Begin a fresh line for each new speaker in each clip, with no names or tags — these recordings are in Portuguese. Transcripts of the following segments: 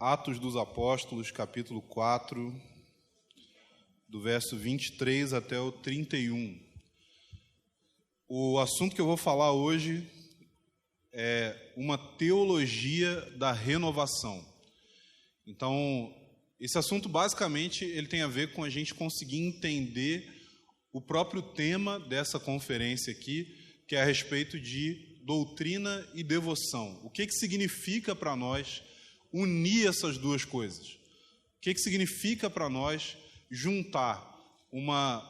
Atos dos Apóstolos, capítulo 4, do verso 23 até o 31. O assunto que eu vou falar hoje é uma teologia da renovação. Então, esse assunto basicamente ele tem a ver com a gente conseguir entender o próprio tema dessa conferência aqui, que é a respeito de doutrina e devoção. O que significa para nós unir essas duas coisas? O que significa para nós juntar uma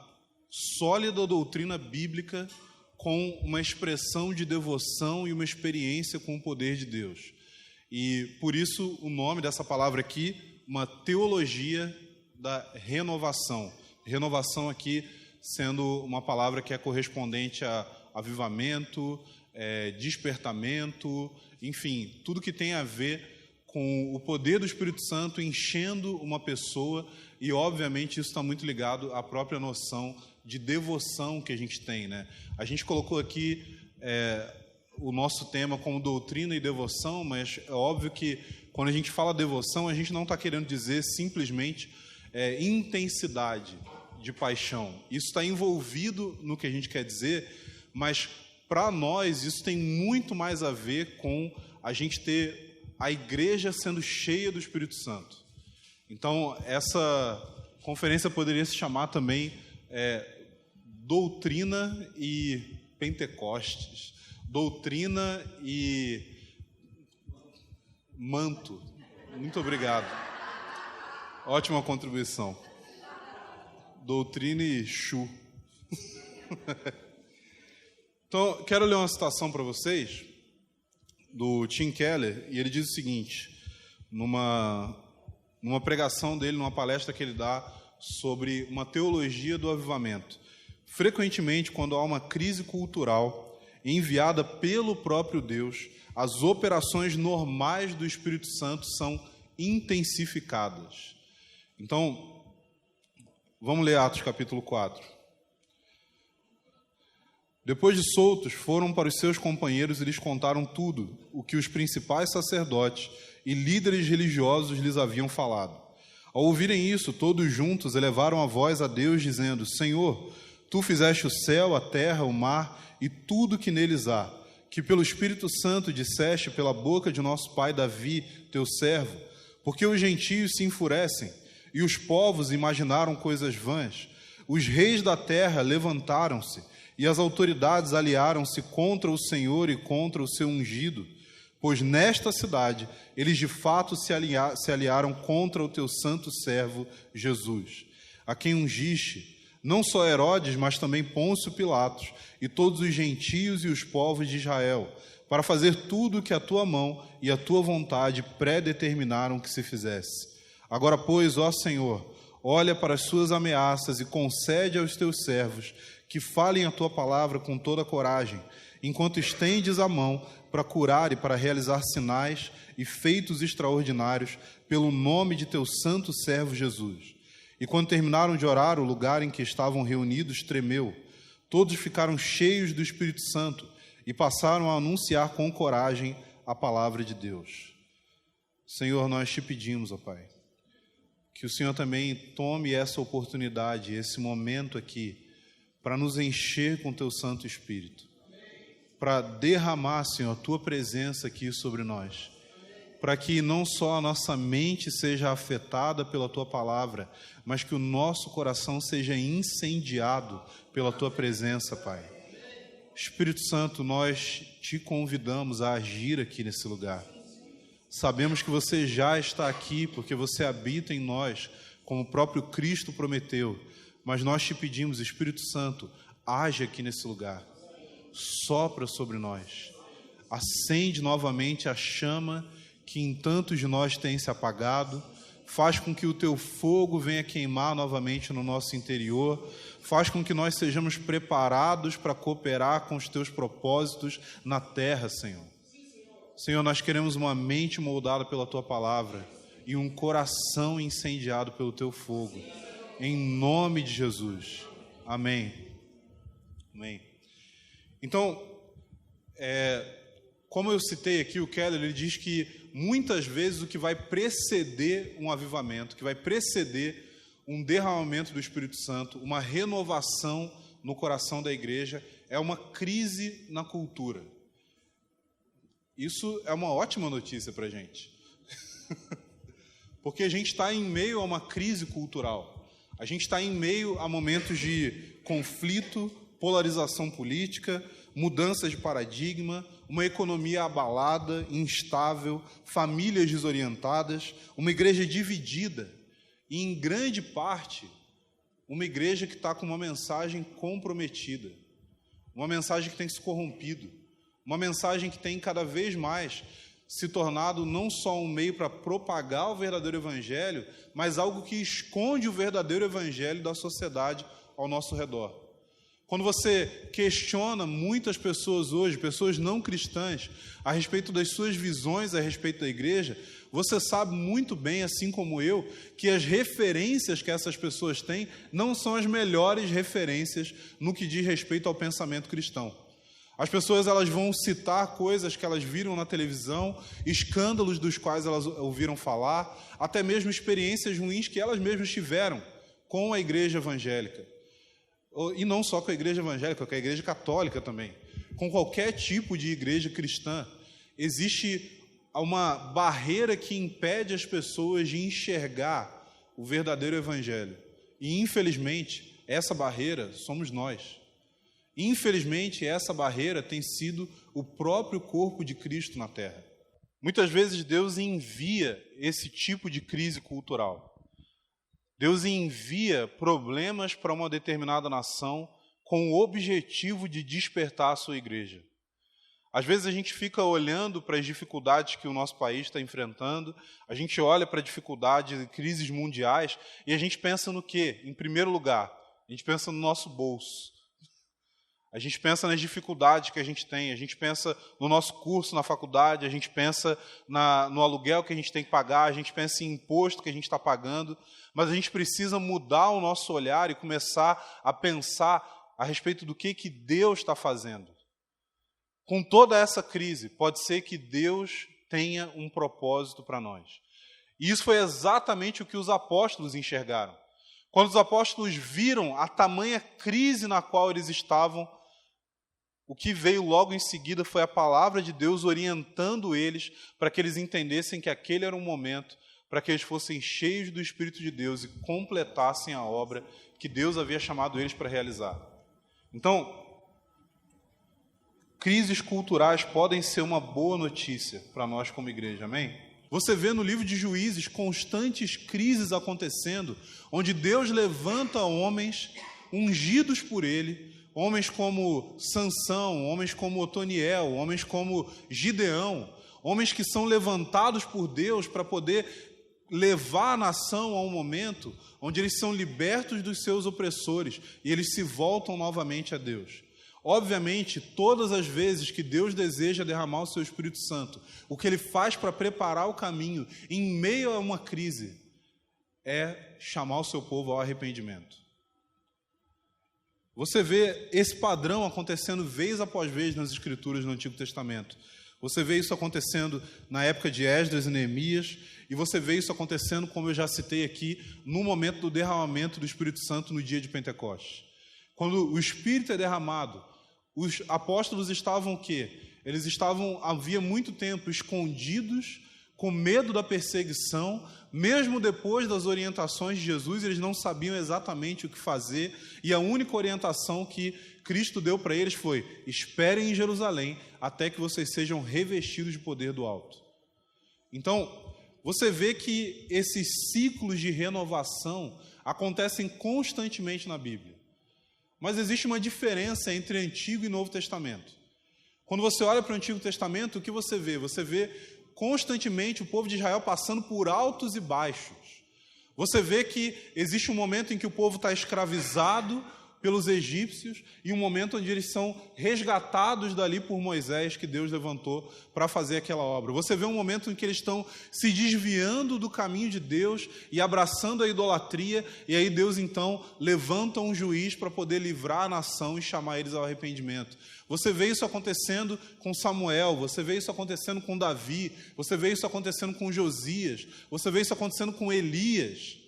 sólida doutrina bíblica com uma expressão de devoção e uma experiência com o poder de Deus? E por isso o nome dessa palavra aqui, uma teologia da renovação. Renovação aqui sendo uma palavra que é correspondente a avivamento, despertamento, enfim, tudo que tem a ver com o poder do Espírito Santo enchendo uma pessoa, e obviamente isso está muito ligado à própria noção de devoção que a gente tem, né? A gente colocou aqui o nosso tema como doutrina e devoção, mas é óbvio que quando a gente fala devoção, a gente não está querendo dizer simplesmente intensidade de paixão. Isso está envolvido no que a gente quer dizer, mas para nós isso tem muito mais a ver com a gente ter a igreja sendo cheia do Espírito Santo. Então, essa conferência poderia se chamar também Doutrina e Pentecostes, Doutrina e Manto. Muito obrigado. Ótima contribuição. Doutrina e Chu. Então, quero ler uma citação para vocês do Tim Keller, e ele diz o seguinte, numa pregação dele, numa palestra que ele dá sobre uma teologia do avivamento. Frequentemente, quando há uma crise cultural enviada pelo próprio Deus, as operações normais do Espírito Santo são intensificadas. Então, vamos ler Atos capítulo 4. Depois de soltos, foram para os seus companheiros e lhes contaram tudo o que os principais sacerdotes e líderes religiosos lhes haviam falado. Ao ouvirem isso, todos juntos elevaram a voz a Deus, dizendo: Senhor, Tu fizeste o céu, a terra, o mar e tudo que neles há, que pelo Espírito Santo disseste pela boca de nosso pai Davi, teu servo, porque os gentios se enfurecem e os povos imaginaram coisas vãs. Os reis da terra levantaram-se e as autoridades aliaram-se contra o Senhor e contra o seu ungido, pois nesta cidade eles de fato se aliaram contra o teu santo servo Jesus, a quem ungiste, não só Herodes, mas também Pôncio Pilatos e todos os gentios e os povos de Israel, para fazer tudo o que a tua mão e a tua vontade predeterminaram que se fizesse. Agora, pois, ó Senhor, olha para as suas ameaças e concede aos teus servos que falem a tua palavra com toda a coragem, enquanto estendes a mão para curar e para realizar sinais e feitos extraordinários pelo nome de teu santo servo Jesus. E quando terminaram de orar, o lugar em que estavam reunidos tremeu. Todos ficaram cheios do Espírito Santo e passaram a anunciar com coragem a palavra de Deus. Senhor, nós te pedimos, ó Pai, que o Senhor também tome essa oportunidade, esse momento aqui, para nos encher com teu Santo Espírito, para derramar, Senhor, a tua presença aqui sobre nós, para que não só a nossa mente seja afetada pela tua palavra, mas que o nosso coração seja incendiado pela tua presença, Pai. Espírito Santo, nós te convidamos a agir aqui nesse lugar. Sabemos que você já está aqui, porque você habita em nós, como o próprio Cristo prometeu. Mas nós te pedimos, Espírito Santo, age aqui nesse lugar. Sopra sobre nós. Acende novamente a chama que em tantos de nós tem se apagado. Faz com que o teu fogo venha queimar novamente no nosso interior. Faz com que nós sejamos preparados para cooperar com os teus propósitos na terra, Senhor. Senhor, nós queremos uma mente moldada pela tua palavra e um coração incendiado pelo teu fogo. Em nome de Jesus. Amém. Amém. Então, como eu citei aqui, o Keller, ele diz que muitas vezes, o que vai preceder um avivamento, que vai preceder um derramamento do Espírito Santo, uma renovação no coração da igreja, é uma crise na cultura. Isso é uma ótima notícia para a gente. Porque a gente está em meio a uma crise cultural. A gente está em meio a momentos de conflito, polarização política, mudanças de paradigma, uma economia abalada, instável, famílias desorientadas, uma igreja dividida e, em grande parte, uma igreja que está com uma mensagem comprometida, uma mensagem que tem se corrompido, uma mensagem que tem cada vez mais se tornado não só um meio para propagar o verdadeiro evangelho, mas algo que esconde o verdadeiro evangelho da sociedade ao nosso redor. Quando você questiona muitas pessoas hoje, pessoas não cristãs, a respeito das suas visões a respeito da igreja, você sabe muito bem, assim como eu, que as referências que essas pessoas têm não são as melhores referências no que diz respeito ao pensamento cristão. As pessoas elas vão citar coisas que elas viram na televisão, escândalos dos quais elas ouviram falar, até mesmo experiências ruins que elas mesmas tiveram com a igreja evangélica. E não só com a igreja evangélica, com a igreja católica também. Com qualquer tipo de igreja cristã, existe uma barreira que impede as pessoas de enxergar o verdadeiro evangelho. E, infelizmente, essa barreira somos nós. Infelizmente, essa barreira tem sido o próprio corpo de Cristo na Terra. Muitas vezes Deus envia esse tipo de crise cultural. Deus envia problemas para uma determinada nação com o objetivo de despertar a sua igreja. Às vezes a gente fica olhando para as dificuldades que o nosso país está enfrentando, a gente olha para a dificuldade de crises mundiais e a gente pensa no quê? Em primeiro lugar, a gente pensa no nosso bolso. A gente pensa nas dificuldades que a gente tem, a gente pensa no nosso curso na faculdade, a gente pensa no aluguel que a gente tem que pagar, a gente pensa em imposto que a gente está pagando, mas a gente precisa mudar o nosso olhar e começar a pensar a respeito do que Deus está fazendo. Com toda essa crise, pode ser que Deus tenha um propósito para nós. E isso foi exatamente o que os apóstolos enxergaram. Quando os apóstolos viram a tamanha crise na qual eles estavam, o que veio logo em seguida foi a palavra de Deus orientando eles para que eles entendessem que aquele era um momento para que eles fossem cheios do Espírito de Deus e completassem a obra que Deus havia chamado eles para realizar. Então, crises culturais podem ser uma boa notícia para nós como igreja, amém? Você vê no livro de Juízes constantes crises acontecendo, onde Deus levanta homens ungidos por Ele, homens como Sansão, homens como Otoniel, homens como Gideão, homens que são levantados por Deus para poder levar a nação a um momento onde eles são libertos dos seus opressores e eles se voltam novamente a Deus. Obviamente, todas as vezes que Deus deseja derramar o seu Espírito Santo, o que Ele faz para preparar o caminho em meio a uma crise é chamar o seu povo ao arrependimento. Você vê esse padrão acontecendo vez após vez nas Escrituras do Antigo Testamento. Você vê isso acontecendo na época de Esdras e Neemias, e você vê isso acontecendo, como eu já citei aqui, no momento do derramamento do Espírito Santo no dia de Pentecostes. Quando o Espírito é derramado, os apóstolos estavam o quê? Eles estavam, havia muito tempo, escondidos, com medo da perseguição, mesmo depois das orientações de Jesus, eles não sabiam exatamente o que fazer, e a única orientação que Cristo deu para eles foi: esperem em Jerusalém até que vocês sejam revestidos de poder do alto. Então, você vê que esses ciclos de renovação acontecem constantemente na Bíblia. Mas existe uma diferença entre Antigo e Novo Testamento. Quando você olha para o Antigo Testamento, o que você vê? Você vê constantemente o povo de Israel passando por altos e baixos. Você vê que existe um momento em que o povo está escravizado pelos egípcios e um momento onde eles são resgatados dali por Moisés, que Deus levantou para fazer aquela obra. Você vê um momento em que eles estão se desviando do caminho de Deus e abraçando a idolatria, e aí Deus então levanta um juiz para poder livrar a nação e chamar eles ao arrependimento. Você vê isso acontecendo com Samuel, você vê isso acontecendo com Davi, você vê isso acontecendo com Josias, você vê isso acontecendo com Elias.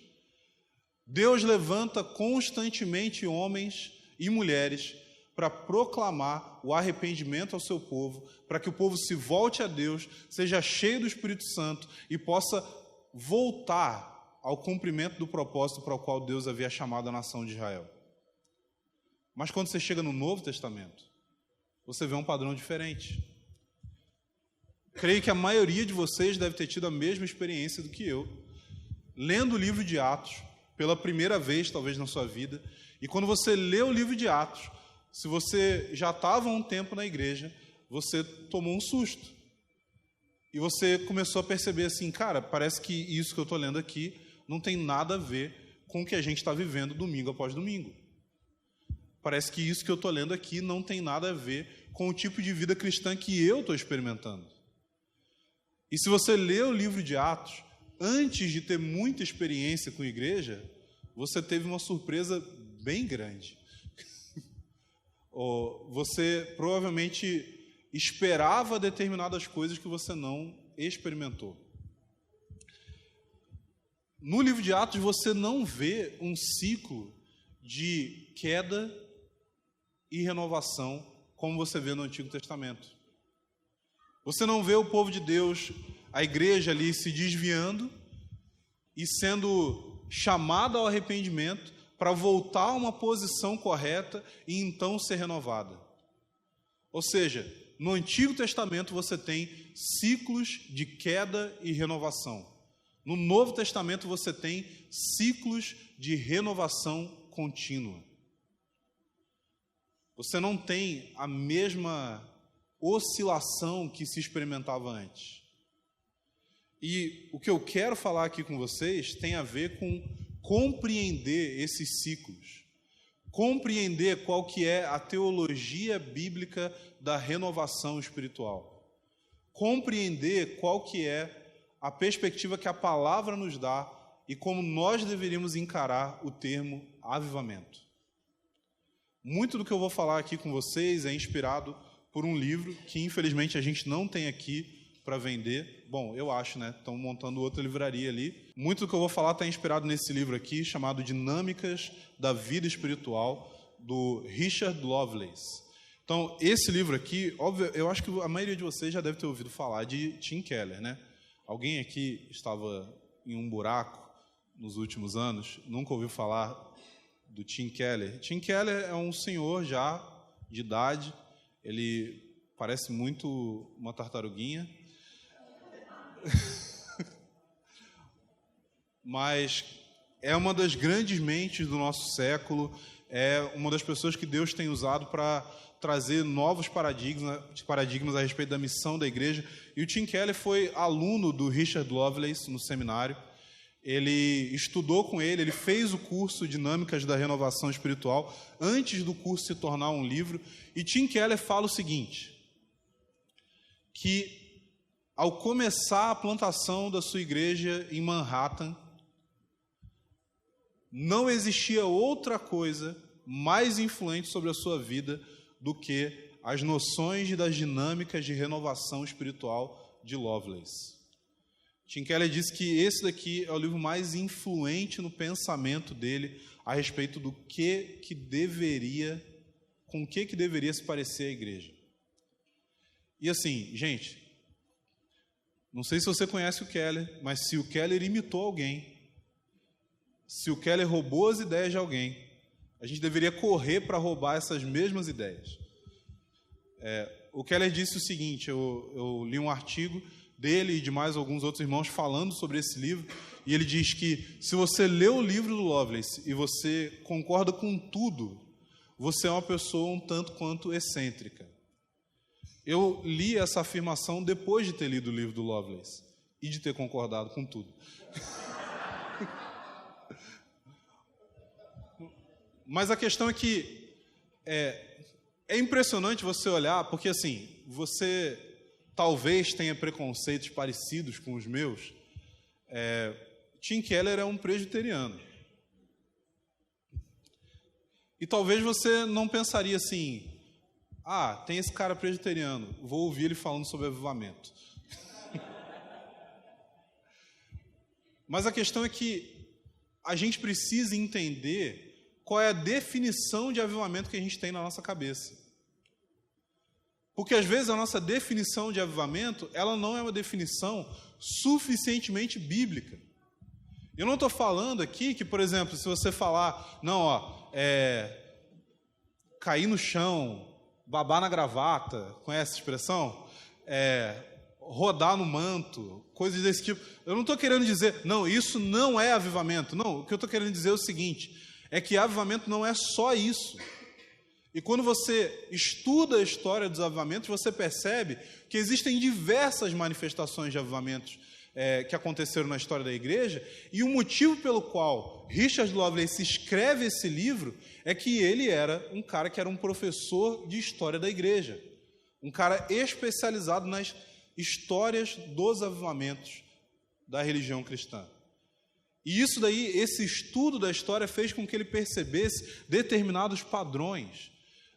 Deus levanta constantemente homens e mulheres para proclamar o arrependimento ao seu povo, para que o povo se volte a Deus, seja cheio do Espírito Santo e possa voltar ao cumprimento do propósito para o qual Deus havia chamado a nação de Israel. Mas quando você chega no Novo Testamento, você vê um padrão diferente. Creio que a maioria de vocês deve ter tido a mesma experiência do que eu, lendo o livro de Atos, pela primeira vez, talvez, na sua vida. E quando você lê o livro de Atos, se você já estava há um tempo na igreja, você tomou um susto. E você começou a perceber assim, cara, parece que isso que eu estou lendo aqui não tem nada a ver com o que a gente está vivendo domingo após domingo. Parece que isso que eu estou lendo aqui não tem nada a ver com o tipo de vida cristã que eu estou experimentando. E se você lê o livro de Atos, antes de ter muita experiência com igreja, você teve uma surpresa bem grande. Você provavelmente esperava determinadas coisas que você não experimentou. No livro de Atos, você não vê um ciclo de queda e renovação como você vê no Antigo Testamento. Você não vê o povo de Deus, a igreja ali se desviando e sendo chamada ao arrependimento para voltar a uma posição correta e então ser renovada. Ou seja, no Antigo Testamento você tem ciclos de queda e renovação. No Novo Testamento você tem ciclos de renovação contínua. Você não tem a mesma oscilação que se experimentava antes. E o que eu quero falar aqui com vocês tem a ver com compreender esses ciclos, compreender qual que é a teologia bíblica da renovação espiritual, compreender qual que é a perspectiva que a palavra nos dá e como nós deveríamos encarar o termo avivamento. Muito do que eu vou falar aqui com vocês é inspirado por um livro que infelizmente a gente não tem aqui para vender. Bom, eu acho, né? Estão montando outra livraria ali. Muito do que eu vou falar está inspirado nesse livro aqui, chamado Dinâmicas da Vida Espiritual, do Richard Lovelace. Então, esse livro aqui, óbvio, eu acho que a maioria de vocês já deve ter ouvido falar de Tim Keller, né? Alguém aqui estava em um buraco nos últimos anos, nunca ouviu falar do Tim Keller? Tim Keller é um senhor já de idade, ele parece muito uma tartaruguinha, mas é uma das grandes mentes do nosso século, é uma das pessoas que Deus tem usado para trazer novos paradigmas a respeito da missão da igreja. E o Tim Keller foi aluno do Richard Lovelace no seminário. Ele estudou com ele, ele fez o curso Dinâmicas da Renovação Espiritual antes do curso se tornar um livro. E Tim Keller fala o seguinte, que ao começar a plantação da sua igreja em Manhattan, não existia outra coisa mais influente sobre a sua vida do que as noções das dinâmicas de renovação espiritual de Lovelace. Tim Keller disse que esse daqui é o livro mais influente no pensamento dele a respeito do com que deveria se parecer a igreja. E assim, gente, não sei se você conhece o Keller, mas se o Keller imitou alguém, se o Keller roubou as ideias de alguém, a gente deveria correr para roubar essas mesmas ideias. O Keller disse o seguinte, eu li um artigo dele e de mais alguns outros irmãos falando sobre esse livro, e ele diz que se você lê o livro do Lovelace e você concorda com tudo, você é uma pessoa um tanto quanto excêntrica. Eu li essa afirmação depois de ter lido o livro do Lovelace e de ter concordado com tudo. Mas a questão é que é impressionante você olhar, porque assim, você talvez tenha preconceitos parecidos com os meus. Tim Keller é um presbiteriano. E talvez você não pensaria assim, tem esse cara presbiteriano, vou ouvir ele falando sobre avivamento. Mas a questão é que a gente precisa entender qual é a definição de avivamento que a gente tem na nossa cabeça. Porque às vezes a nossa definição de avivamento, ela não é uma definição suficientemente bíblica. Eu não estou falando aqui que, por exemplo, se você falar, cair no chão, babar na gravata, conhece essa expressão? Rodar no manto, coisas desse tipo. Eu não estou querendo dizer, não, isso não é avivamento. Não, o que eu estou querendo dizer é o seguinte, é que avivamento não é só isso. E quando você estuda a história dos avivamentos, você percebe que existem diversas manifestações de avivamentos que aconteceram na história da igreja, e o motivo pelo qual Richard Lovelace escreve esse livro é que ele era um cara que era um professor de história da igreja, um cara especializado nas histórias dos avivamentos da religião cristã. E isso daí, esse estudo da história fez com que ele percebesse determinados padrões,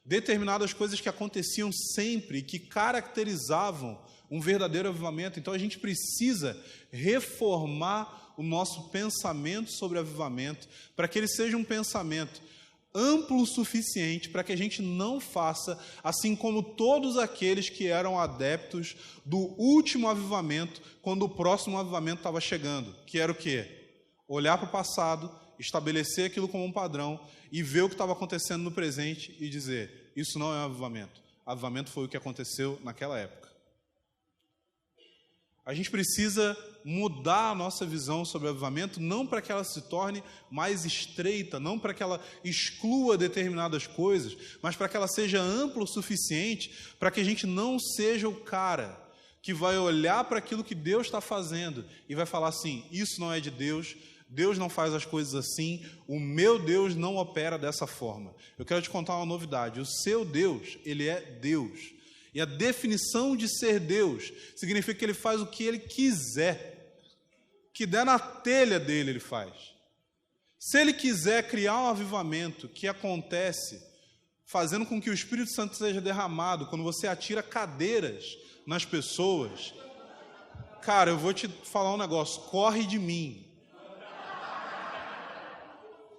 determinadas coisas que aconteciam sempre e que caracterizavam um verdadeiro avivamento. Então a gente precisa reformar o nosso pensamento sobre avivamento para que ele seja um pensamento amplo o suficiente para que a gente não faça assim como todos aqueles que eram adeptos do último avivamento, quando o próximo avivamento estava chegando, que era o quê? Olhar para o passado, estabelecer aquilo como um padrão e ver o que estava acontecendo no presente e dizer, isso não é um avivamento. Avivamento foi o que aconteceu naquela época. A gente precisa mudar a nossa visão sobre o avivamento, não para que ela se torne mais estreita, não para que ela exclua determinadas coisas, mas para que ela seja ampla o suficiente para que a gente não seja o cara que vai olhar para aquilo que Deus está fazendo e vai falar assim, isso não é de Deus, Deus não faz as coisas assim, o meu Deus não opera dessa forma. Eu quero te contar uma novidade, o seu Deus, ele é Deus. E a definição de ser Deus significa que ele faz o que ele quiser. O que der na telha dele, ele faz. Se ele quiser criar um avivamento que acontece fazendo com que o Espírito Santo seja derramado quando você atira cadeiras nas pessoas, cara, eu vou te falar um negócio, corre de mim.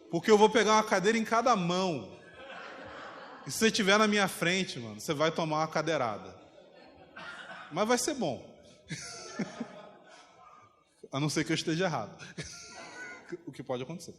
Porque eu vou pegar uma cadeira em cada mão. E se você estiver na minha frente, mano, você vai tomar uma cadeirada. Mas vai ser bom. A não ser que eu esteja errado. O que pode acontecer.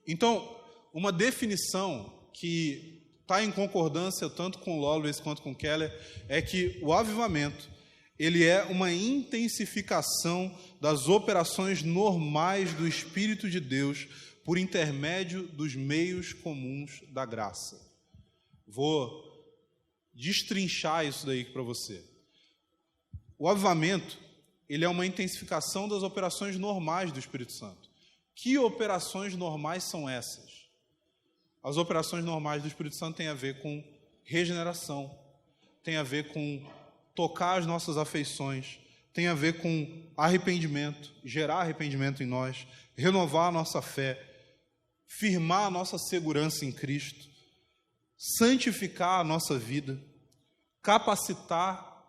Então, uma definição que está em concordância tanto com Lovelace quanto com Keller é que o avivamento ele é uma intensificação das operações normais do Espírito de Deus por intermédio dos meios comuns da graça. Vou destrinchar isso daí para você. O avivamento, ele é uma intensificação das operações normais do Espírito Santo. Que operações normais são essas? As operações normais do Espírito Santo têm a ver com regeneração, tem a ver com tocar as nossas afeições, tem a ver com arrependimento, gerar arrependimento em nós, renovar a nossa fé, firmar a nossa segurança em Cristo, santificar a nossa vida, capacitar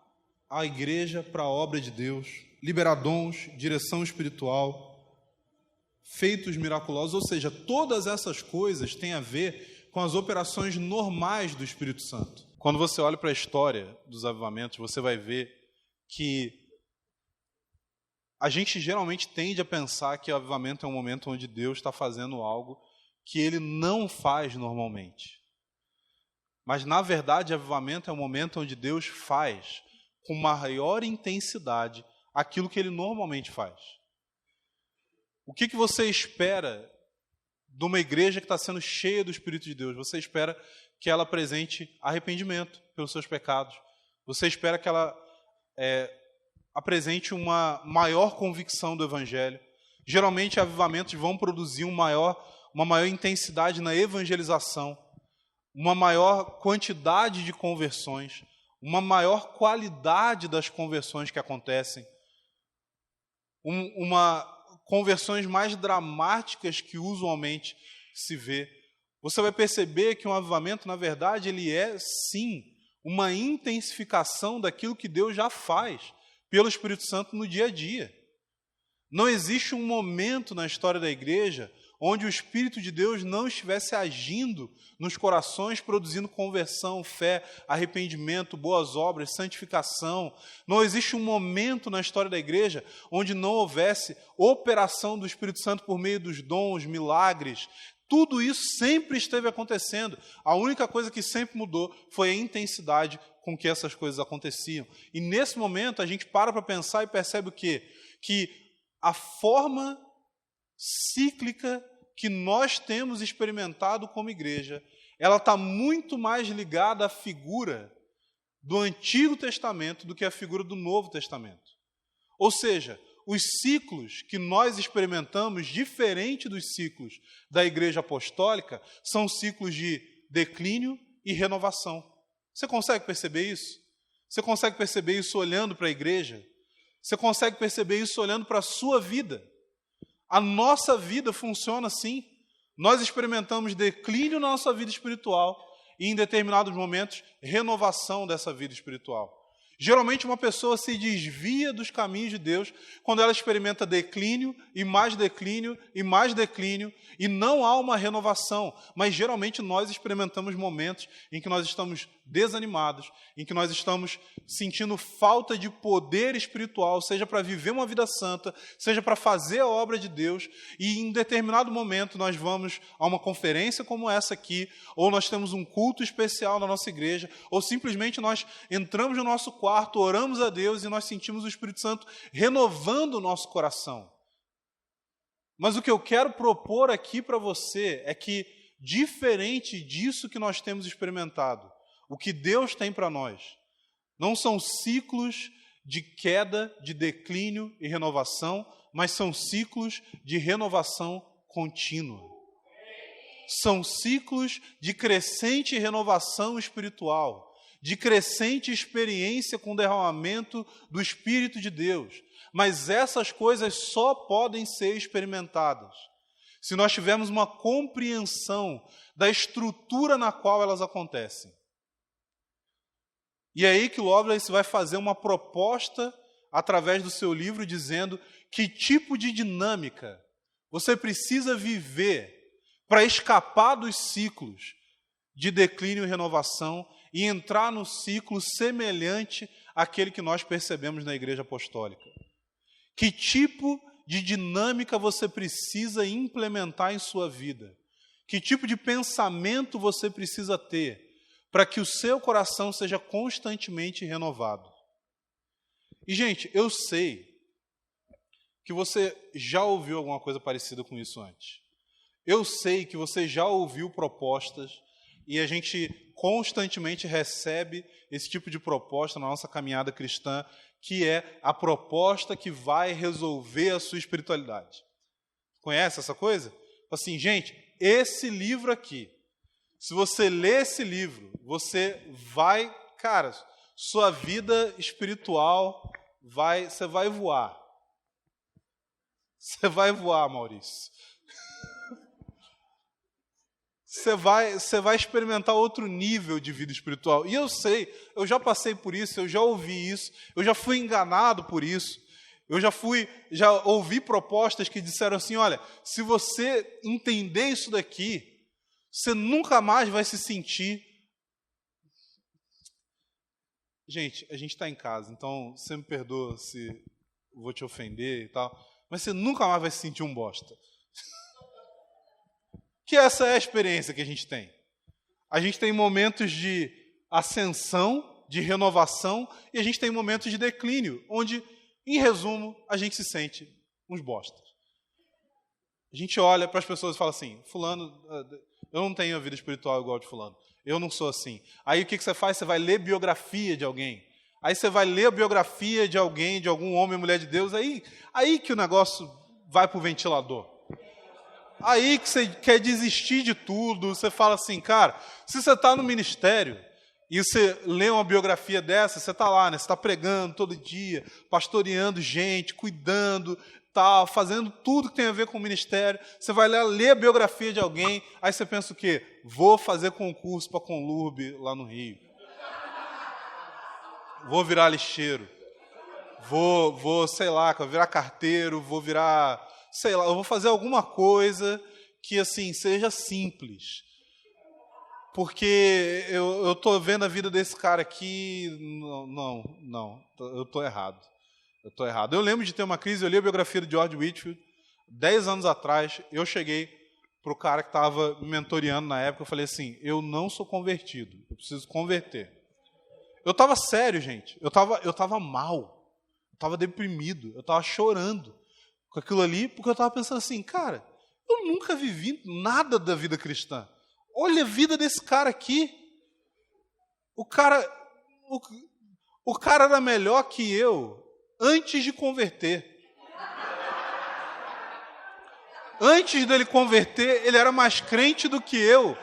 a igreja para a obra de Deus, liberar dons, direção espiritual, feitos miraculosos, ou seja, todas essas coisas têm a ver com as operações normais do Espírito Santo. Quando você olha para a história dos avivamentos, você vai ver que a gente geralmente tende a pensar que o avivamento é um momento onde Deus está fazendo algo que Ele não faz normalmente. Mas, na verdade, avivamento é um momento onde Deus faz com maior intensidade aquilo que Ele normalmente faz. O que você espera de uma igreja que está sendo cheia do Espírito de Deus? Você espera que ela apresente arrependimento pelos seus pecados. Você espera que ela apresente uma maior convicção do Evangelho. Geralmente, avivamentos vão produzir um maior uma maior intensidade na evangelização, uma maior quantidade de conversões, uma maior qualidade das conversões que acontecem, conversões mais dramáticas que usualmente se vê. Você vai perceber que um avivamento, na verdade, ele é, sim, uma intensificação daquilo que Deus já faz pelo Espírito Santo no dia a dia. Não existe um momento na história da igreja onde o Espírito de Deus não estivesse agindo nos corações, produzindo conversão, fé, arrependimento, boas obras, santificação. Não existe um momento na história da igreja onde não houvesse operação do Espírito Santo por meio dos dons, milagres. Tudo isso sempre esteve acontecendo. A única coisa que sempre mudou foi a intensidade com que essas coisas aconteciam. E nesse momento a gente para pensar e percebe o quê? Que a forma cíclica que nós temos experimentado como igreja, ela está muito mais ligada à figura do Antigo Testamento do que à figura do Novo Testamento. Ou seja, os ciclos que nós experimentamos, diferente dos ciclos da igreja apostólica, são ciclos de declínio e renovação. Você consegue perceber isso? Você consegue perceber isso olhando para a igreja? Você consegue perceber isso olhando para a sua vida? A nossa vida funciona assim. Nós experimentamos declínio na nossa vida espiritual e, em determinados momentos, renovação dessa vida espiritual. Geralmente uma pessoa se desvia dos caminhos de Deus quando ela experimenta declínio e mais declínio e mais declínio e não há uma renovação. Mas geralmente nós experimentamos momentos em que nós estamos desanimados, em que nós estamos sentindo falta de poder espiritual, seja para viver uma vida santa, seja para fazer a obra de Deus, e em determinado momento nós vamos a uma conferência como essa aqui, ou nós temos um culto especial na nossa igreja, ou simplesmente nós entramos no nosso quarto, oramos a Deus e nós sentimos o Espírito Santo renovando o nosso coração. Mas o que eu quero propor aqui para você é que, diferente disso que nós temos experimentado, o que Deus tem para nós não são ciclos de queda, de declínio e renovação, mas são ciclos de renovação contínua. São ciclos de crescente renovação espiritual, de crescente experiência com o derramamento do Espírito de Deus. Mas essas coisas só podem ser experimentadas se nós tivermos uma compreensão da estrutura na qual elas acontecem. E é aí que Lovelace vai fazer uma proposta através do seu livro dizendo que tipo de dinâmica você precisa viver para escapar dos ciclos de declínio e renovação e entrar no ciclo semelhante àquele que nós percebemos na Igreja Apostólica. Que tipo de dinâmica você precisa implementar em sua vida? Que tipo de pensamento você precisa ter para que o seu coração seja constantemente renovado? E, gente, eu sei que você já ouviu alguma coisa parecida com isso antes. Eu sei que você já ouviu propostas e a gente constantemente recebe esse tipo de proposta na nossa caminhada cristã, que é a proposta que vai resolver a sua espiritualidade. Conhece essa coisa? Assim, gente, esse livro aqui, se você ler esse livro, você vai, cara, sua vida espiritual você vai voar. Você vai voar, Maurício. Você vai experimentar outro nível de vida espiritual. E eu sei, eu já passei por isso, eu já ouvi isso, eu já fui enganado por isso. Eu já ouvi propostas que disseram assim, olha, se você entender isso daqui, você nunca mais vai se sentir... Gente, a gente está em casa, então você me perdoa se eu vou te ofender e tal, mas você nunca mais vai se sentir um bosta. Que essa é a experiência que a gente tem. A gente tem momentos de ascensão, de renovação, e a gente tem momentos de declínio, onde, em resumo, a gente se sente uns bostas. A gente olha para as pessoas e fala assim, fulano, eu não tenho a vida espiritual igual de fulano, eu não sou assim. Aí o que você faz? Você vai ler biografia de alguém. Aí você vai ler a biografia de alguém, de algum homem ou mulher de Deus, aí que o negócio vai para o ventilador. Aí que você quer desistir de tudo, você fala assim, cara, se você está no ministério e você lê uma biografia dessa, você está lá, né? Você está pregando todo dia, pastoreando gente, cuidando, tá fazendo tudo que tem a ver com o ministério. Você vai lá ler a biografia de alguém, aí você pensa o quê? Vou fazer concurso para a Conlurb lá no Rio. Vou virar lixeiro. Vou, sei lá, virar carteiro, vou virar, sei lá, eu vou fazer alguma coisa que, assim, seja simples. Porque eu estou vendo a vida desse cara aqui, não, eu estou errado. Eu lembro de ter uma crise, eu li a biografia do George Whitefield, 10 anos atrás, eu cheguei para o cara que estava me mentoreando na época, eu falei assim, eu não sou convertido, eu preciso converter. Eu estava sério, gente, eu estava mal, eu estava deprimido, eu estava chorando com aquilo ali, porque eu estava pensando assim, cara, eu nunca vivi nada da vida cristã. Olha a vida desse cara aqui. O cara era melhor que eu antes de converter. Antes dele converter, ele era mais crente do que eu.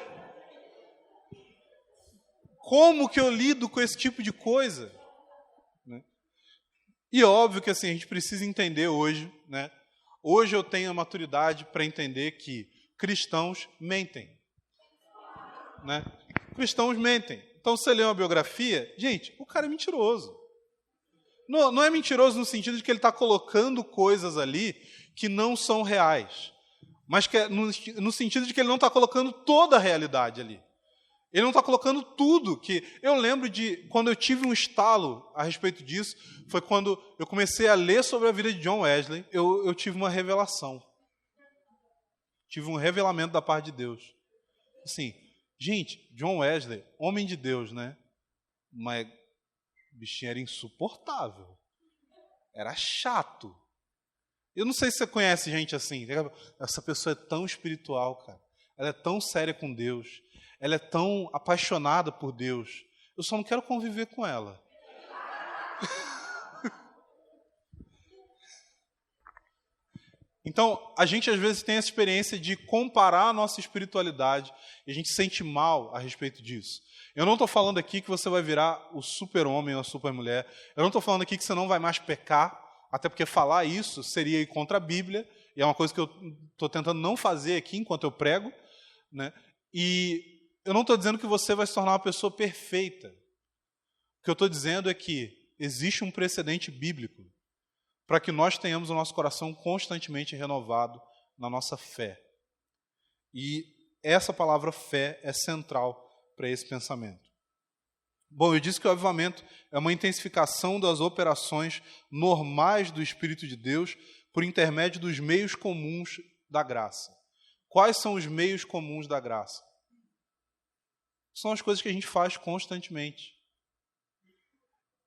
Como que eu lido com esse tipo de coisa? E óbvio que assim, a gente precisa entender hoje, né? Hoje eu tenho a maturidade para entender que cristãos mentem. Né? Cristãos mentem. Então, se você lê uma biografia, gente, o cara é mentiroso. Não é mentiroso no sentido de que ele está colocando coisas ali que não são reais, mas que é no sentido de que ele não está colocando toda a realidade ali. Ele não está colocando tudo. Eu lembro de, quando eu tive um estalo a respeito disso, foi quando eu comecei a ler sobre a vida de John Wesley, eu tive uma revelação. Tive um revelamento da parte de Deus. Assim, gente, John Wesley, homem de Deus, né? Mas o bichinho era insuportável. Era chato. Eu não sei se você conhece gente assim. Essa pessoa é tão espiritual, cara. Ela é tão séria com Deus. Ela é tão apaixonada por Deus. Eu só não quero conviver com ela. Então, a gente às vezes tem essa experiência de comparar a nossa espiritualidade e a gente sente mal a respeito disso. Eu não estou falando aqui que você vai virar o super-homem ou a super-mulher. Eu não estou falando aqui que você não vai mais pecar, até porque falar isso seria ir contra a Bíblia, e é uma coisa que eu estou tentando não fazer aqui enquanto eu prego, né? E eu não estou dizendo que você vai se tornar uma pessoa perfeita. O que eu estou dizendo é que existe um precedente bíblico para que nós tenhamos o nosso coração constantemente renovado na nossa fé. E essa palavra fé é central para esse pensamento. Bom, eu disse que o avivamento é uma intensificação das operações normais do Espírito de Deus por intermédio dos meios comuns da graça. Quais são os meios comuns da graça? São as coisas que a gente faz constantemente.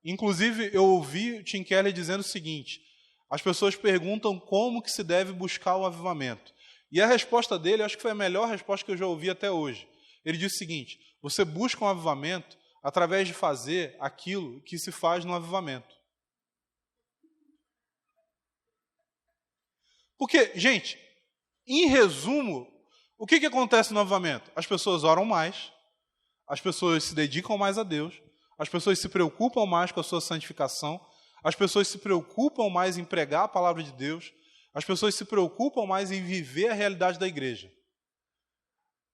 Inclusive, eu ouvi o Tim Keller dizendo o seguinte: as pessoas perguntam como que se deve buscar o avivamento. E a resposta dele, acho que foi a melhor resposta que eu já ouvi até hoje. Ele disse o seguinte: você busca um avivamento através de fazer aquilo que se faz no avivamento. Porque, gente, em resumo, o que acontece no avivamento? As pessoas oram mais, as pessoas se dedicam mais a Deus, as pessoas se preocupam mais com a sua santificação, as pessoas se preocupam mais em pregar a palavra de Deus, as pessoas se preocupam mais em viver a realidade da igreja.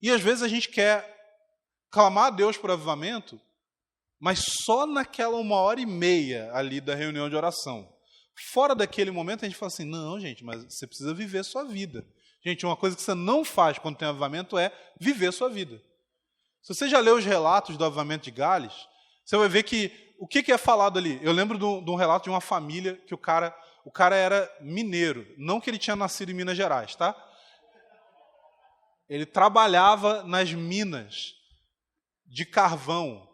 E às vezes a gente quer clamar a Deus por avivamento, mas só naquela 1h30 ali da reunião de oração. Fora daquele momento a gente fala assim, não, gente, mas você precisa viver a sua vida. Gente, uma coisa que você não faz quando tem avivamento é viver a sua vida. Se você já leu os relatos do avivamento de Gales, você vai ver que o que é falado ali? Eu lembro de um relato de uma família que o cara era mineiro, não que ele tinha nascido em Minas Gerais, tá? Ele trabalhava nas minas de carvão.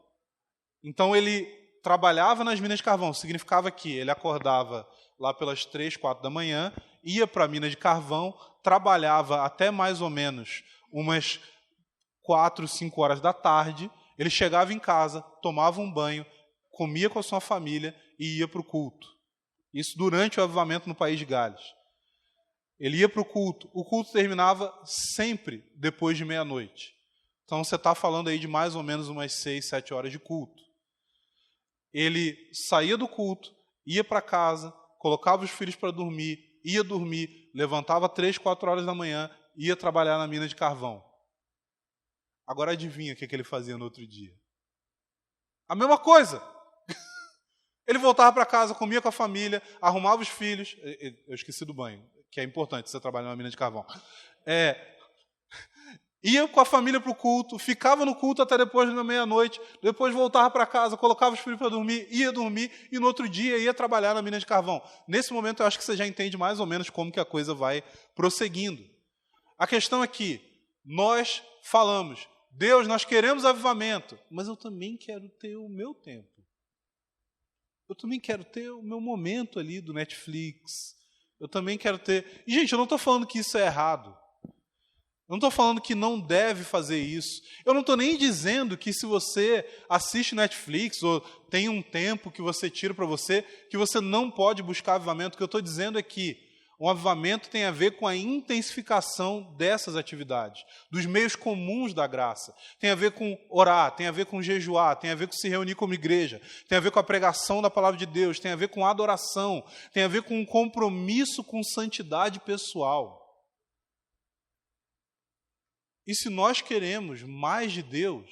Então ele trabalhava nas minas de carvão, significava que ele acordava lá pelas 3, 4 da manhã, ia para a mina de carvão, trabalhava até mais ou menos umas 4, 5 horas da tarde, ele chegava em casa, tomava um banho, comia com a sua família e ia para o culto. Isso durante o avivamento no país de Gales. Ele ia para o culto terminava sempre depois de meia-noite. Então você está falando aí de mais ou menos umas 6, 7 horas de culto. Ele saía do culto, ia para casa, colocava os filhos para dormir, ia dormir, levantava 3, 4 horas da manhã, ia trabalhar na mina de carvão. Agora adivinha o que ele fazia no outro dia? A mesma coisa. Ele voltava para casa, comia com a família, arrumava os filhos. Eu esqueci do banho, que é importante você trabalhar na mina de carvão. Ia com a família para o culto, ficava no culto até depois da meia-noite, depois voltava para casa, colocava os filhos para dormir, ia dormir e no outro dia ia trabalhar na mina de carvão. Nesse momento eu acho que você já entende mais ou menos como que a coisa vai prosseguindo. A questão é que nós falamos, Deus, nós queremos avivamento, mas eu também quero ter o meu tempo. Eu também quero ter o meu momento ali do Netflix. Eu também quero ter... E, gente, eu não estou falando que isso é errado. Eu não estou falando que não deve fazer isso. Eu não estou nem dizendo que se você assiste Netflix ou tem um tempo que você tira para você, que você não pode buscar avivamento. O que eu estou dizendo é que um avivamento tem a ver com a intensificação dessas atividades, dos meios comuns da graça. Tem a ver com orar, tem a ver com jejuar, tem a ver com se reunir como igreja, tem a ver com a pregação da palavra de Deus, tem a ver com adoração, tem a ver com um compromisso com santidade pessoal. E se nós queremos mais de Deus,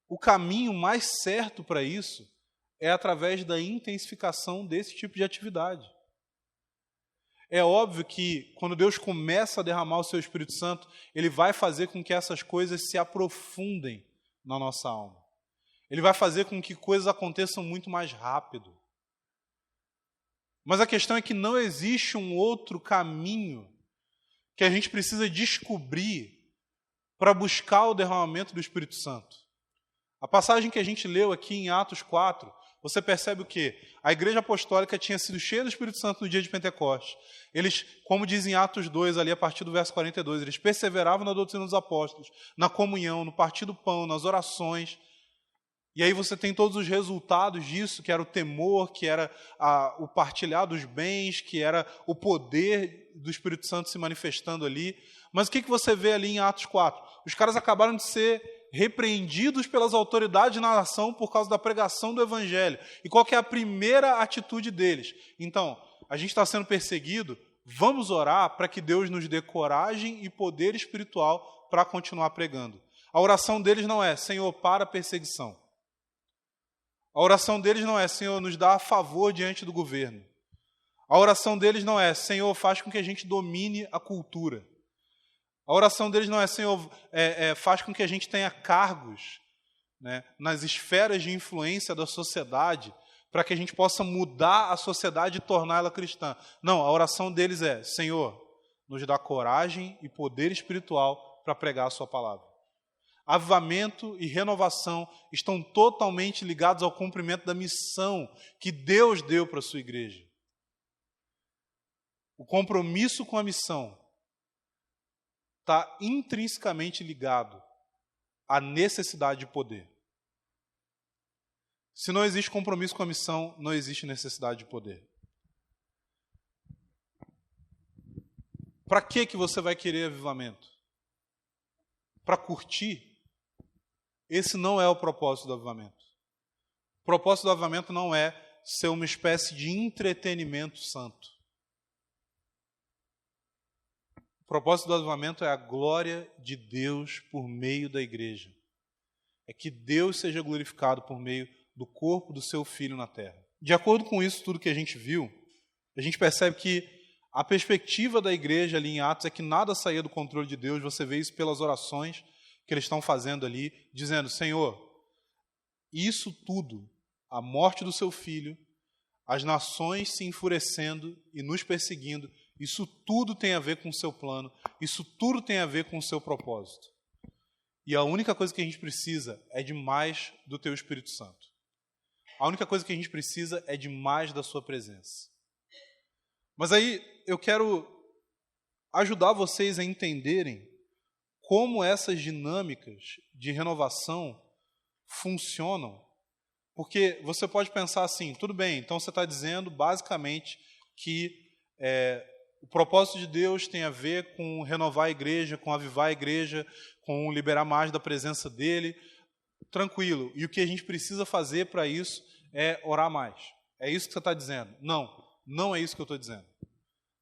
o caminho mais certo para isso é através da intensificação desse tipo de atividade. É óbvio que quando Deus começa a derramar o seu Espírito Santo, Ele vai fazer com que essas coisas se aprofundem na nossa alma. Ele vai fazer com que coisas aconteçam muito mais rápido. Mas a questão é que não existe um outro caminho que a gente precisa descobrir para buscar o derramamento do Espírito Santo. A passagem que a gente leu aqui em Atos 4, você percebe o quê? A igreja apostólica tinha sido cheia do Espírito Santo no dia de Pentecostes. Eles, como diz em Atos 2, ali a partir do verso 42, eles perseveravam na doutrina dos apóstolos, na comunhão, no partir do pão, nas orações. E aí você tem todos os resultados disso, que era o temor, que era o partilhar dos bens, que era o poder do Espírito Santo se manifestando ali. Mas o que você vê ali em Atos 4? Os caras acabaram de ser repreendidos pelas autoridades na nação por causa da pregação do Evangelho. E qual que é a primeira atitude deles? Então, a gente está sendo perseguido, vamos orar para que Deus nos dê coragem e poder espiritual para continuar pregando. A oração deles não é, Senhor, para a perseguição. A oração deles não é, Senhor, nos dá a favor diante do governo. A oração deles não é, Senhor, faz com que a gente domine a cultura. A oração deles não é, Senhor, faz com que a gente tenha cargos, né, nas esferas de influência da sociedade, para que a gente possa mudar a sociedade e torná-la cristã. Não, a oração deles é, Senhor, nos dá coragem e poder espiritual para pregar a sua palavra. Avivamento e renovação estão totalmente ligados ao cumprimento da missão que Deus deu para a sua igreja. O compromisso com a missão está intrinsecamente ligado à necessidade de poder. Se não existe compromisso com a missão, não existe necessidade de poder. Para que você vai querer avivamento? Para curtir? Esse não é o propósito do avivamento. O propósito do avivamento não é ser uma espécie de entretenimento santo. O propósito do avivamento é a glória de Deus por meio da igreja. É que Deus seja glorificado por meio do corpo do seu Filho na terra. De acordo com isso tudo que a gente viu, a gente percebe que a perspectiva da igreja ali em Atos é que nada saía do controle de Deus. Você vê isso pelas orações que eles estão fazendo ali, dizendo, Senhor, isso tudo, a morte do seu Filho, as nações se enfurecendo e nos perseguindo, isso tudo tem a ver com o seu plano, isso tudo tem a ver com o seu propósito. E a única coisa que a gente precisa é de mais do teu Espírito Santo. A única coisa que a gente precisa é de mais da sua presença. Mas aí eu quero ajudar vocês a entenderem como essas dinâmicas de renovação funcionam. Porque você pode pensar assim, tudo bem, então você está dizendo basicamente que O propósito de Deus tem a ver com renovar a igreja, com avivar a igreja, com liberar mais da presença dele. Tranquilo. E o que a gente precisa fazer para isso é orar mais. É isso que você está dizendo? Não, não é isso que eu estou dizendo.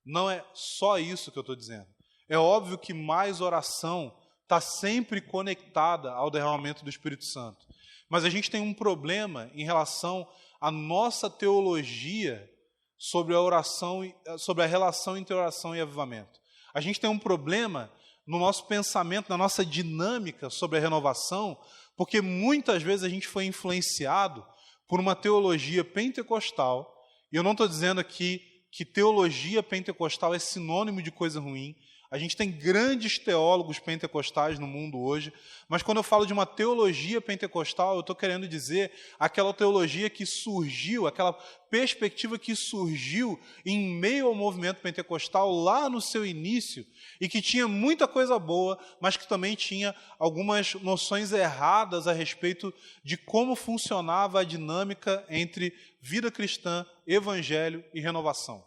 Não é só isso que eu estou dizendo. É óbvio que mais oração está sempre conectada ao derramamento do Espírito Santo. Mas a gente tem um problema em relação à nossa teologia sobre a oração, sobre a relação entre oração e avivamento. A gente tem um problema no nosso pensamento, na nossa dinâmica sobre a renovação, porque muitas vezes a gente foi influenciado por uma teologia pentecostal, e eu não estou dizendo aqui que teologia pentecostal é sinônimo de coisa ruim. A gente tem grandes teólogos pentecostais no mundo hoje, mas quando eu falo de uma teologia pentecostal, eu estou querendo dizer aquela teologia que surgiu, aquela perspectiva que surgiu em meio ao movimento pentecostal lá no seu início e que tinha muita coisa boa, mas que também tinha algumas noções erradas a respeito de como funcionava a dinâmica entre vida cristã, evangelho e renovação.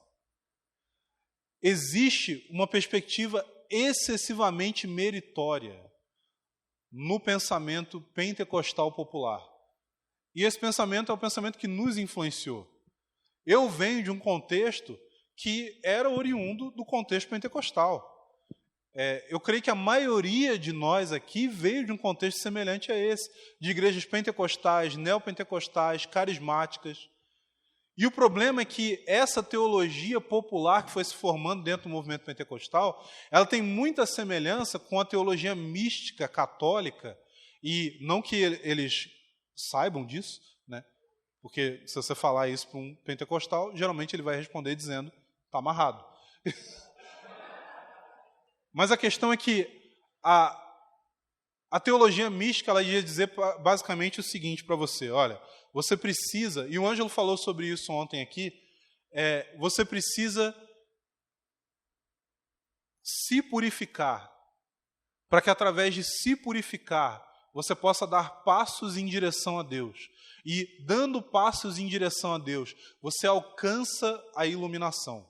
Existe uma perspectiva excessivamente meritória no pensamento pentecostal popular. E esse pensamento é o pensamento que nos influenciou. Eu venho de um contexto que era oriundo do contexto pentecostal. Eu creio que a maioria de nós aqui veio de um contexto semelhante a esse, de igrejas pentecostais, neopentecostais, carismáticas. E o problema é que essa teologia popular que foi se formando dentro do movimento pentecostal, ela tem muita semelhança com a teologia mística católica, e não que eles saibam disso, né? Porque se você falar isso para um pentecostal, geralmente ele vai responder dizendo, está amarrado. Mas a questão é que a teologia mística, ela ia dizer basicamente o seguinte para você, olha, você precisa, e o Ângelo falou sobre isso ontem aqui, você precisa se purificar, para que através de se purificar, você possa dar passos em direção a Deus. E dando passos em direção a Deus, você alcança a iluminação.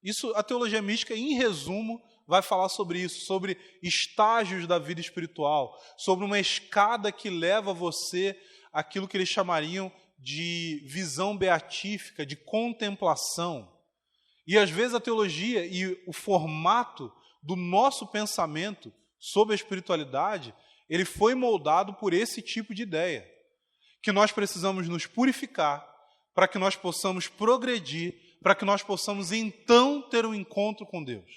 Isso, a teologia mística, em resumo, vai falar sobre isso, sobre estágios da vida espiritual, sobre uma escada que leva você àquilo que eles chamariam de visão beatífica, de contemplação. E às vezes a teologia e o formato do nosso pensamento sobre a espiritualidade, ele foi moldado por esse tipo de ideia, que nós precisamos nos purificar para que nós possamos progredir, para que nós possamos então ter um encontro com Deus,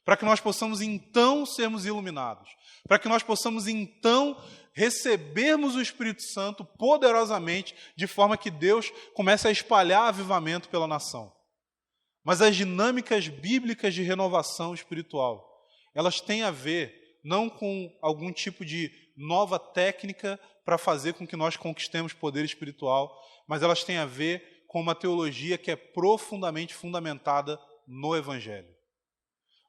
para que nós possamos então sermos iluminados, para que nós possamos então recebermos o Espírito Santo poderosamente, de forma que Deus comece a espalhar avivamento pela nação. Mas as dinâmicas bíblicas de renovação espiritual, elas têm a ver não com algum tipo de nova técnica para fazer com que nós conquistemos poder espiritual, mas elas têm a ver com uma teologia que é profundamente fundamentada no Evangelho.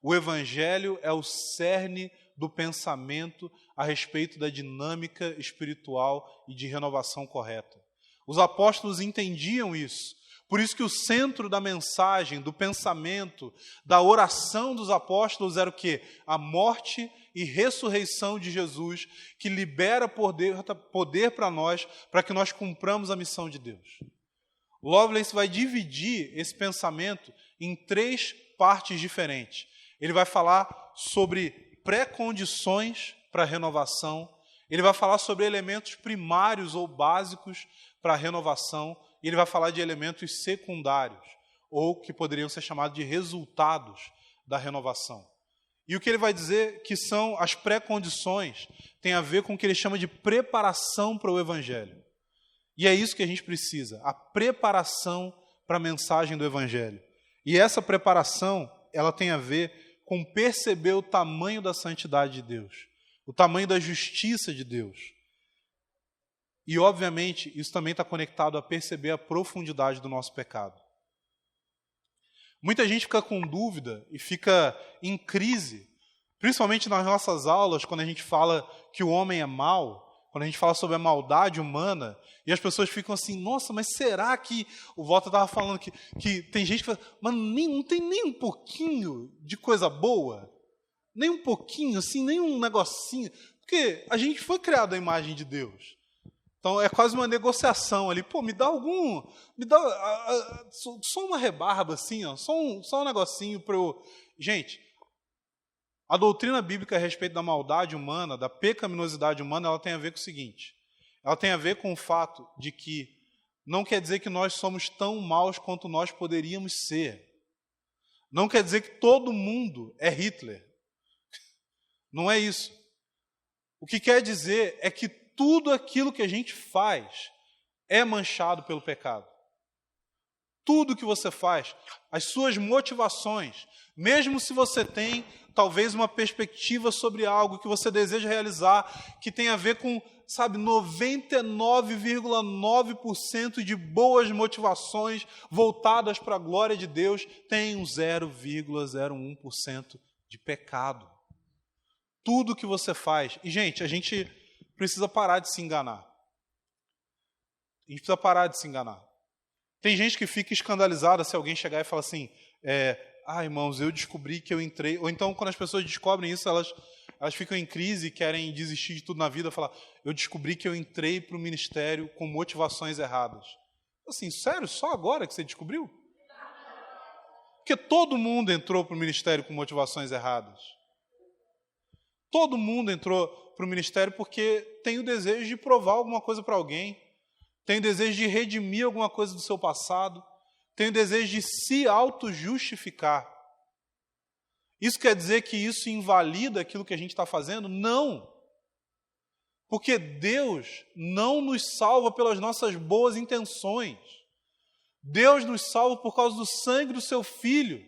O Evangelho é o cerne do pensamento a respeito da dinâmica espiritual e de renovação correta. Os apóstolos entendiam isso. Por isso que o centro da mensagem, do pensamento, da oração dos apóstolos era o quê? A morte e ressurreição de Jesus, que libera poder para nós, para que nós cumpramos a missão de Deus. Lovelace vai dividir esse pensamento em 3 partes diferentes. Ele vai falar sobre pré-condições para a renovação, ele vai falar sobre elementos primários ou básicos para a renovação, e ele vai falar de elementos secundários, ou que poderiam ser chamados de resultados da renovação. E o que ele vai dizer que são as pré-condições tem a ver com o que ele chama de preparação para o Evangelho. E é isso que a gente precisa, a preparação para a mensagem do Evangelho. E essa preparação, ela tem a ver com perceber o tamanho da santidade de Deus, o tamanho da justiça de Deus. E, obviamente, isso também está conectado a perceber a profundidade do nosso pecado. Muita gente fica com dúvida e fica em crise, principalmente nas nossas aulas, quando a gente fala que o homem é mau, quando a gente fala sobre a maldade humana, e as pessoas ficam assim, nossa, mas será que... O Walter estava falando que tem gente que fala, mas não tem nem um pouquinho de coisa boa? Nem um pouquinho, assim, nem um negocinho. Porque a gente foi criado à imagem de Deus. Então é quase uma negociação ali. Pô, me dá só uma rebarba assim, ó, só um negocinho para eu... Gente, a doutrina bíblica a respeito da maldade humana, da pecaminosidade humana, ela tem a ver com o seguinte. Ela tem a ver com o fato de que não quer dizer que nós somos tão maus quanto nós poderíamos ser. Não quer dizer que todo mundo é Hitler. Não é isso. O que quer dizer é que tudo aquilo que a gente faz é manchado pelo pecado. Tudo que você faz, as suas motivações, mesmo se você tem talvez uma perspectiva sobre algo que você deseja realizar, que tem a ver com, 99,9% de boas motivações voltadas para a glória de Deus, tem um 0,01% de pecado. Tudo que você faz. E, gente, a gente precisa parar de se enganar. A gente precisa parar de se enganar. Tem gente que fica escandalizada se alguém chegar e falar assim, irmãos, eu descobri que eu entrei... Ou então, quando as pessoas descobrem isso, elas ficam em crise e querem desistir de tudo na vida, falar, eu descobri que eu entrei para o ministério com motivações erradas. Assim, sério? Só agora que você descobriu? Porque todo mundo entrou para o ministério com motivações erradas. Todo mundo entrou para o ministério porque tem o desejo de provar alguma coisa para alguém, tem o desejo de redimir alguma coisa do seu passado, tem o desejo de se auto-justificar. Isso quer dizer que isso invalida aquilo que a gente está fazendo? Não. Porque Deus não nos salva pelas nossas boas intenções. Deus nos salva por causa do sangue do seu Filho.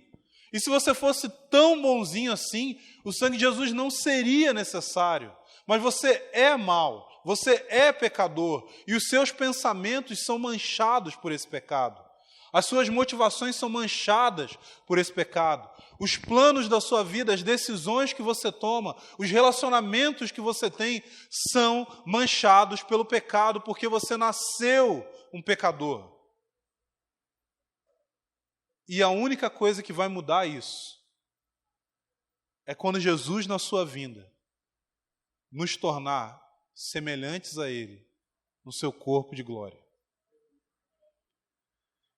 E se você fosse tão bonzinho assim, o sangue de Jesus não seria necessário. Mas você é mau, você é pecador, e os seus pensamentos são manchados por esse pecado. As suas motivações são manchadas por esse pecado. Os planos da sua vida, as decisões que você toma, os relacionamentos que você tem, são manchados pelo pecado, porque você nasceu um pecador. E a única coisa que vai mudar isso é quando Jesus, na sua vinda, nos tornar semelhantes a Ele no seu corpo de glória.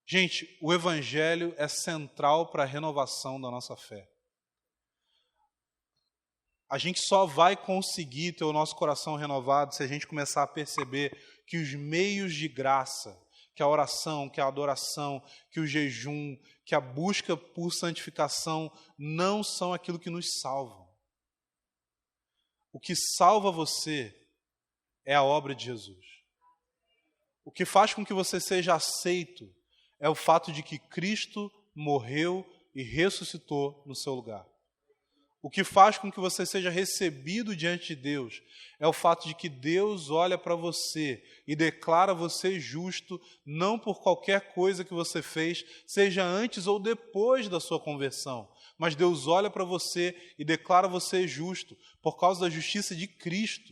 Gente, o Evangelho é central para a renovação da nossa fé. A gente só vai conseguir ter o nosso coração renovado se a gente começar a perceber que os meios de graça, que a oração, que a adoração, que o jejum, que a busca por santificação não são aquilo que nos salvam. O que salva você é a obra de Jesus. O que faz com que você seja aceito é o fato de que Cristo morreu e ressuscitou no seu lugar. O que faz com que você seja recebido diante de Deus é o fato de que Deus olha para você e declara você justo, não por qualquer coisa que você fez, seja antes ou depois da sua conversão, mas Deus olha para você e declara você justo por causa da justiça de Cristo.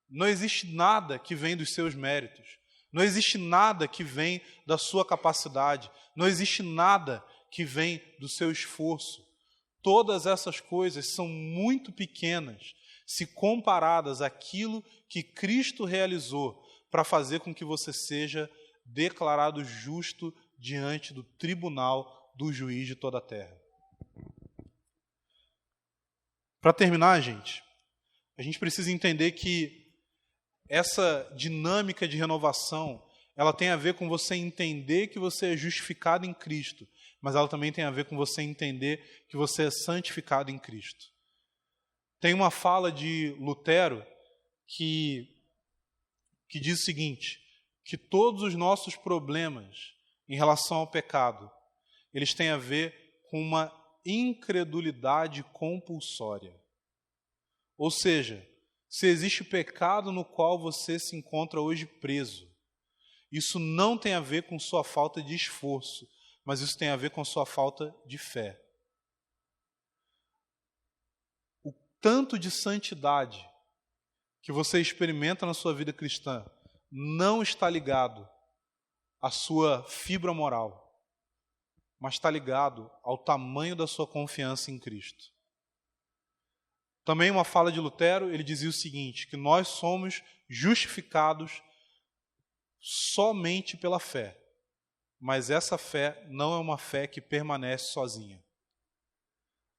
Não existe nada que vem dos seus méritos, não existe nada que vem da sua capacidade, não existe nada que vem do seu esforço. Todas essas coisas são muito pequenas se comparadas àquilo que Cristo realizou para fazer com que você seja declarado justo diante do tribunal do juiz de toda a terra. Para terminar, gente, a gente precisa entender que essa dinâmica de renovação, ela tem a ver com você entender que você é justificado em Cristo, mas ela também tem a ver com você entender que você é santificado em Cristo. Tem uma fala de Lutero que diz o seguinte, que todos os nossos problemas em relação ao pecado, eles têm a ver com uma incredulidade compulsória. Ou seja, se existe pecado no qual você se encontra hoje preso, isso não tem a ver com sua falta de esforço, mas isso tem a ver com sua falta de fé. O tanto de santidade que você experimenta na sua vida cristã não está ligado à sua fibra moral, mas está ligado ao tamanho da sua confiança em Cristo. Também uma fala de Lutero, ele dizia o seguinte, que nós somos justificados somente pela fé, mas essa fé não é uma fé que permanece sozinha.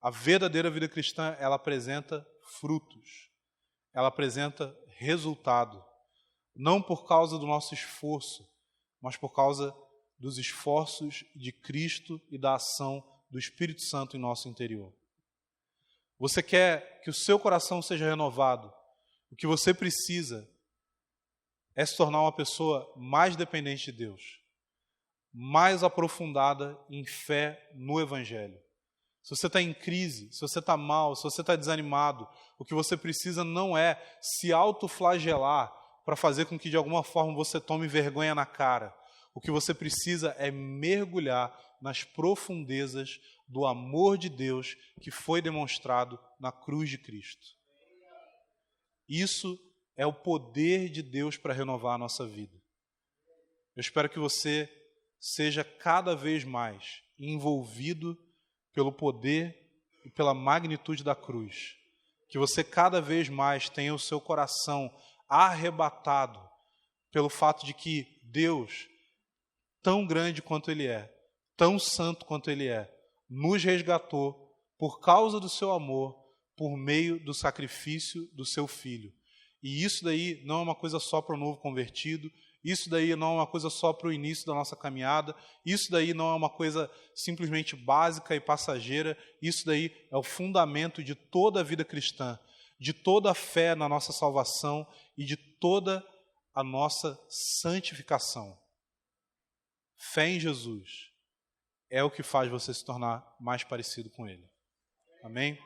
A verdadeira vida cristã, ela apresenta frutos, ela apresenta resultado, não por causa do nosso esforço, mas por causa dos esforços de Cristo e da ação do Espírito Santo em nosso interior. Você quer que o seu coração seja renovado, o que você precisa é se tornar uma pessoa mais dependente de Deus, mais aprofundada em fé no Evangelho. Se você está em crise, se você está mal, se você está desanimado, o que você precisa não é se autoflagelar para fazer com que de alguma forma você tome vergonha na cara. O que você precisa é mergulhar nas profundezas do amor de Deus que foi demonstrado na cruz de Cristo. Isso é o poder de Deus para renovar a nossa vida. Eu espero que você seja cada vez mais envolvido pelo poder e pela magnitude da cruz. Que você cada vez mais tenha o seu coração arrebatado pelo fato de que Deus, tão grande quanto Ele é, tão santo quanto Ele é, nos resgatou por causa do seu amor, por meio do sacrifício do seu Filho. E isso daí não é uma coisa só para o novo convertido, isso daí não é uma coisa só para o início da nossa caminhada, isso daí não é uma coisa simplesmente básica e passageira, isso daí é o fundamento de toda a vida cristã, de toda a fé na nossa salvação e de toda a nossa santificação. Fé em Jesus é o que faz você se tornar mais parecido com Ele. Amém?